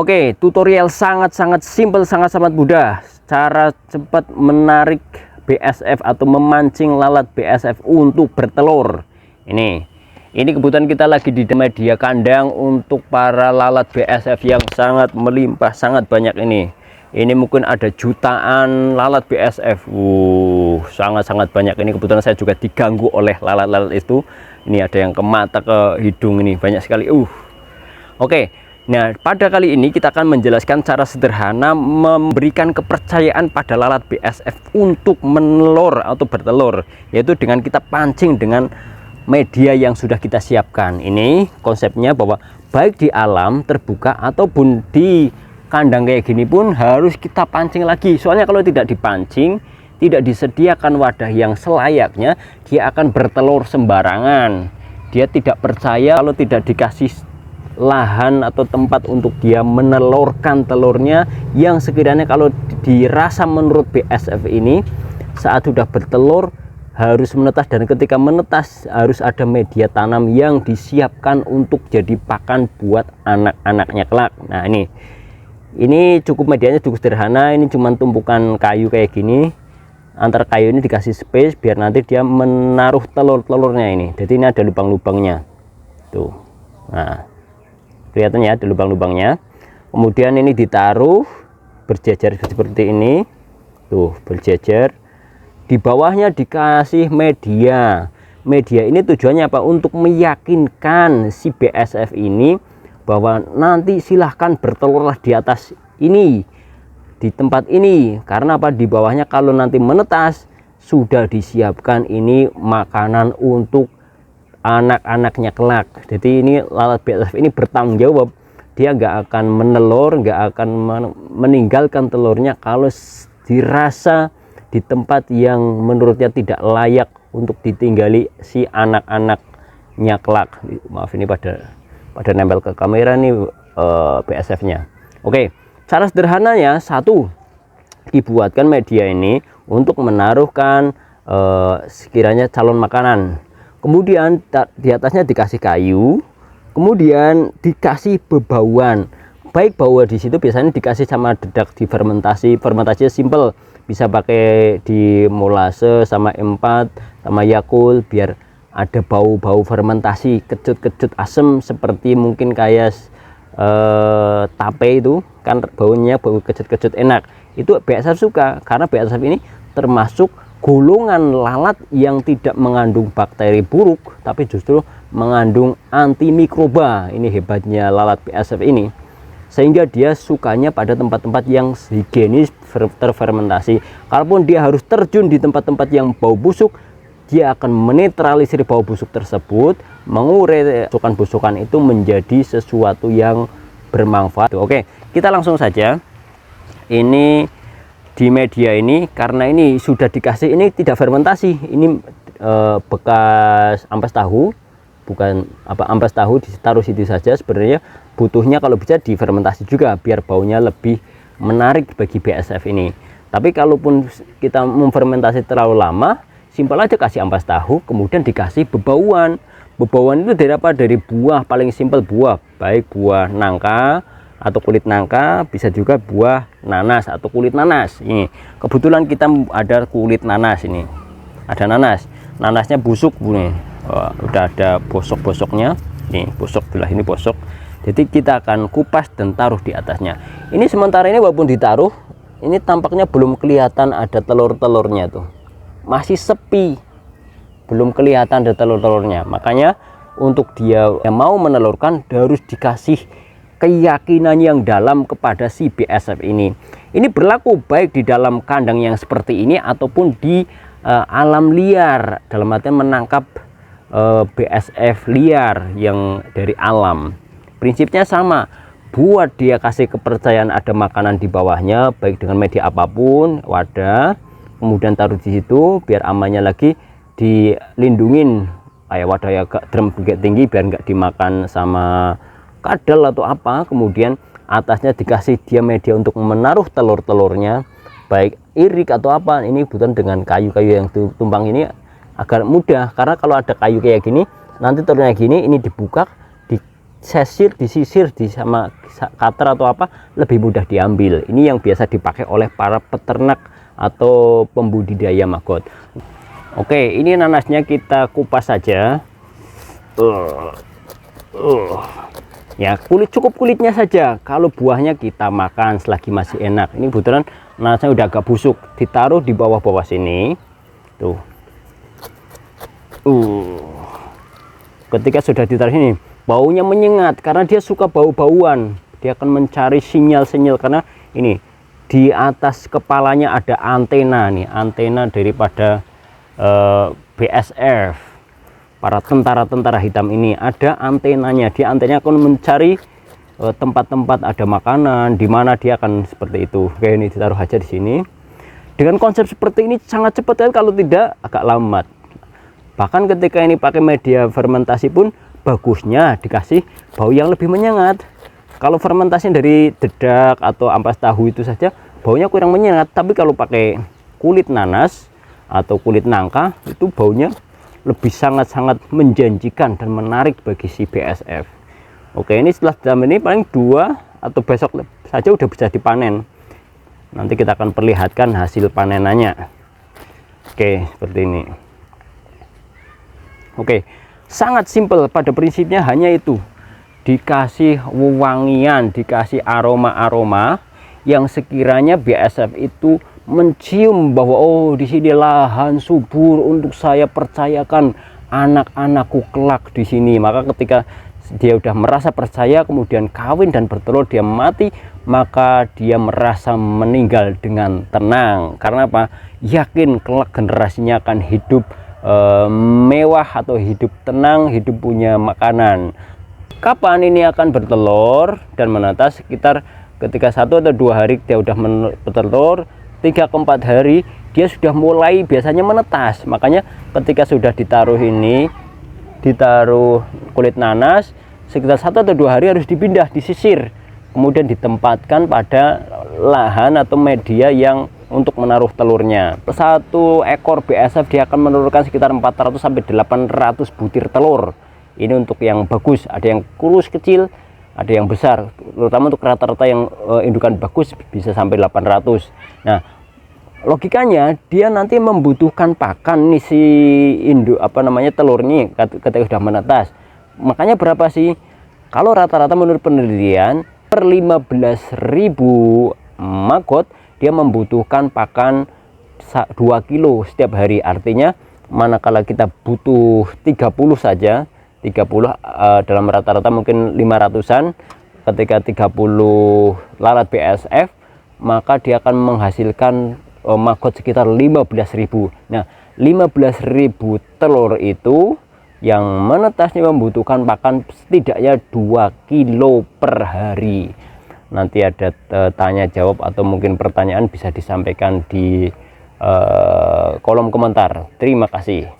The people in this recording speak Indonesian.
Oke, tutorial sangat-sangat simple, sangat-sangat mudah. Cara cepat menarik BSF atau memancing lalat BSF untuk bertelur. Ini kebetulan kita lagi di media kandang untuk para lalat BSF yang sangat melimpah, sangat banyak ini. Ini mungkin ada jutaan lalat BSF. Sangat-sangat banyak ini. Kebetulan saya juga diganggu oleh lalat-lalat itu. Ini ada yang ke mata, ke hidung, ini banyak sekali. Oke. Nah, pada kali ini kita akan menjelaskan cara sederhana memberikan kepercayaan pada lalat BSF untuk menelur atau bertelur, yaitu dengan kita pancing dengan media yang sudah kita siapkan. Ini konsepnya bahwa baik di alam terbuka ataupun di kandang kayak gini pun harus kita pancing lagi. Soalnya kalau tidak dipancing, tidak disediakan wadah yang selayaknya, dia akan bertelur sembarangan. Dia tidak percaya kalau tidak dikasih lahan atau tempat untuk dia menelurkan telurnya yang sekiranya kalau dirasa menurut BSF ini saat sudah bertelur harus menetas, dan ketika menetas harus ada media tanam yang disiapkan untuk jadi pakan buat anak-anaknya kelak. Nah, ini cukup medianya cukup sederhana. Ini cuma tumpukan kayu kayak gini. Antar kayu ini dikasih space biar nanti dia menaruh telur-telurnya ini. Jadi ini ada lubang-lubangnya tuh. Nah, kelihatan ya ada lubang-lubangnya. Kemudian ini ditaruh berjajar seperti ini tuh, berjajar. Di bawahnya dikasih media ini tujuannya apa? Untuk meyakinkan si BSF ini bahwa nanti silahkan bertelurlah di atas ini, di tempat ini. Karena apa? Di bawahnya kalau nanti menetas sudah disiapkan ini makanan untuk anak-anaknya kelak. Jadi ini lalat BSF ini bertanggung jawab. Dia nggak akan menelur, nggak akan meninggalkan telurnya kalau dirasa di tempat yang menurutnya tidak layak untuk ditinggali si anak-anaknya kelak. Maaf, ini pada nempel ke kamera nih BSF-nya. Oke, cara sederhananya satu, dibuatkan media ini untuk menaruhkan sekiranya calon makanan. Kemudian di atasnya dikasih kayu, kemudian dikasih bebauan. Baik bawah di situ biasanya dikasih sama dedak fermentasinya simple. Bisa pakai di molase sama M4 sama Yakult biar ada bau-bau fermentasi, kecut-kecut asem seperti mungkin kayak tape itu kan baunya bau kecut-kecut enak. Itu BSF suka karena BSF ini termasuk golongan lalat yang tidak mengandung bakteri buruk tapi justru mengandung antimikroba. Ini hebatnya lalat BSF ini, sehingga dia sukanya pada tempat-tempat yang higienis terfermentasi. Kalaupun dia harus terjun di tempat-tempat yang bau busuk, dia akan menetralisir bau busuk tersebut, mengurai busukan itu menjadi sesuatu yang bermanfaat. Oke, kita langsung saja. Ini di media ini, karena ini sudah dikasih, ini tidak fermentasi, ini bekas ampas tahu, bukan ampas tahu, ditaruh situ saja. Sebenarnya butuhnya kalau bisa difermentasi juga biar baunya lebih menarik bagi BSF ini. Tapi kalaupun kita memfermentasi terlalu lama, simpel aja kasih ampas tahu, kemudian dikasih bebauan. Bebauan itu dari apa? Dari buah, paling simpel buah, baik buah nangka atau kulit nangka, bisa juga buah nanas atau kulit nanas. Ini kebetulan kita ada kulit nanas, ini ada nanasnya busuk nih. Udah ada bosok-bosoknya, nih bosok, belah ini bosok. Jadi kita akan kupas dan taruh di atasnya. Ini sementara ini walaupun ditaruh, ini tampaknya belum kelihatan ada telur-telurnya tuh, masih sepi, belum kelihatan ada telur-telurnya. Makanya untuk dia yang mau menelurkan harus dikasih keyakinan yang dalam kepada si BSF ini. Ini berlaku baik di dalam kandang yang seperti ini ataupun di alam liar, dalam artian menangkap BSF liar yang dari alam. Prinsipnya sama, buat dia kasih kepercayaan ada makanan di bawahnya, baik dengan media apapun, wadah, kemudian taruh di situ biar amannya lagi, dilindungin kayak wadah yang agak drum tinggi biar nggak dimakan sama kadal atau apa. Kemudian atasnya dikasih dia media untuk menaruh telur-telurnya, baik irik atau apa. Ini bukan dengan kayu-kayu yang tumpang ini agar mudah, karena kalau ada kayu kayak gini nanti telurnya gini, ini dibuka, disisir di sama cutter atau apa, lebih mudah diambil. Ini yang biasa dipakai oleh para peternak atau pembudidaya maggot. Oke, ini nanasnya kita kupas saja. Ya, cukup kulitnya saja. Kalau buahnya kita makan selagi masih enak. Ini kebetulan nanasnya udah agak busuk, ditaruh di bawah-bawah sini tuh. Ketika sudah ditaruh sini, baunya menyengat karena dia suka bau-bauan. Dia akan mencari sinyal-sinyal karena ini di atas kepalanya ada antena nih, antena daripada BSF. Para tentara-tentara hitam ini ada antenanya. Dia antenanya akan mencari tempat-tempat ada makanan, di mana dia akan seperti itu. Oke, ini ditaruh aja di sini. Dengan konsep seperti ini sangat cepat kan, kalau tidak agak lambat. Bahkan ketika ini pakai media fermentasi pun bagusnya dikasih bau yang lebih menyengat. Kalau fermentasi dari dedak atau ampas tahu itu saja baunya kurang menyengat, tapi kalau pakai kulit nanas atau kulit nangka itu baunya lebih sangat-sangat menjanjikan dan menarik bagi si BSF. Oke, ini setelah jam ini paling 2 atau besok saja udah bisa dipanen. Nanti kita akan perlihatkan hasil panenannya. Oke, seperti ini. Oke, sangat simpel, pada prinsipnya hanya itu. Dikasih wewangian, dikasih aroma-aroma yang sekiranya BSF itu mencium bahwa oh, di sini lahan subur untuk saya percayakan anak-anakku kelak di sini. Maka ketika dia udah merasa percaya, kemudian kawin dan bertelur, dia mati, maka dia merasa meninggal dengan tenang. Karena apa? Yakin kelak generasinya akan hidup mewah atau hidup tenang, hidup punya makanan. Kapan ini akan bertelur dan menetas? Sekitar ketika 1 atau 2 hari dia udah bertelur, 3 ke 4 hari dia sudah mulai biasanya menetas. Makanya ketika sudah ditaruh ini, ditaruh kulit nanas, sekitar 1 atau 2 hari harus dipindah, disisir, kemudian ditempatkan pada lahan atau media yang untuk menaruh telurnya. Satu ekor BSF dia akan menurunkan sekitar 400 sampai 800 butir telur. Ini untuk yang bagus, ada yang kurus kecil, ada yang besar. Terutama untuk rata-rata yang indukan bagus bisa sampai 800. Nah, logikanya dia nanti membutuhkan pakan nih si induk telurnya ketika sudah menetas. Makanya berapa sih? Kalau rata-rata menurut penelitian per 15.000 maggot dia membutuhkan pakan 2 kilo setiap hari. Artinya manakala kita butuh 30 saja, 30 dalam rata-rata mungkin 500-an, ketika 30 lalat BSF, maka dia akan menghasilkan maggot sekitar 15.000. Nah, 15.000 telur itu yang menetasnya membutuhkan pakan setidaknya 2 kilo per hari. Nanti ada tanya jawab atau mungkin pertanyaan bisa disampaikan di kolom komentar. Terima kasih.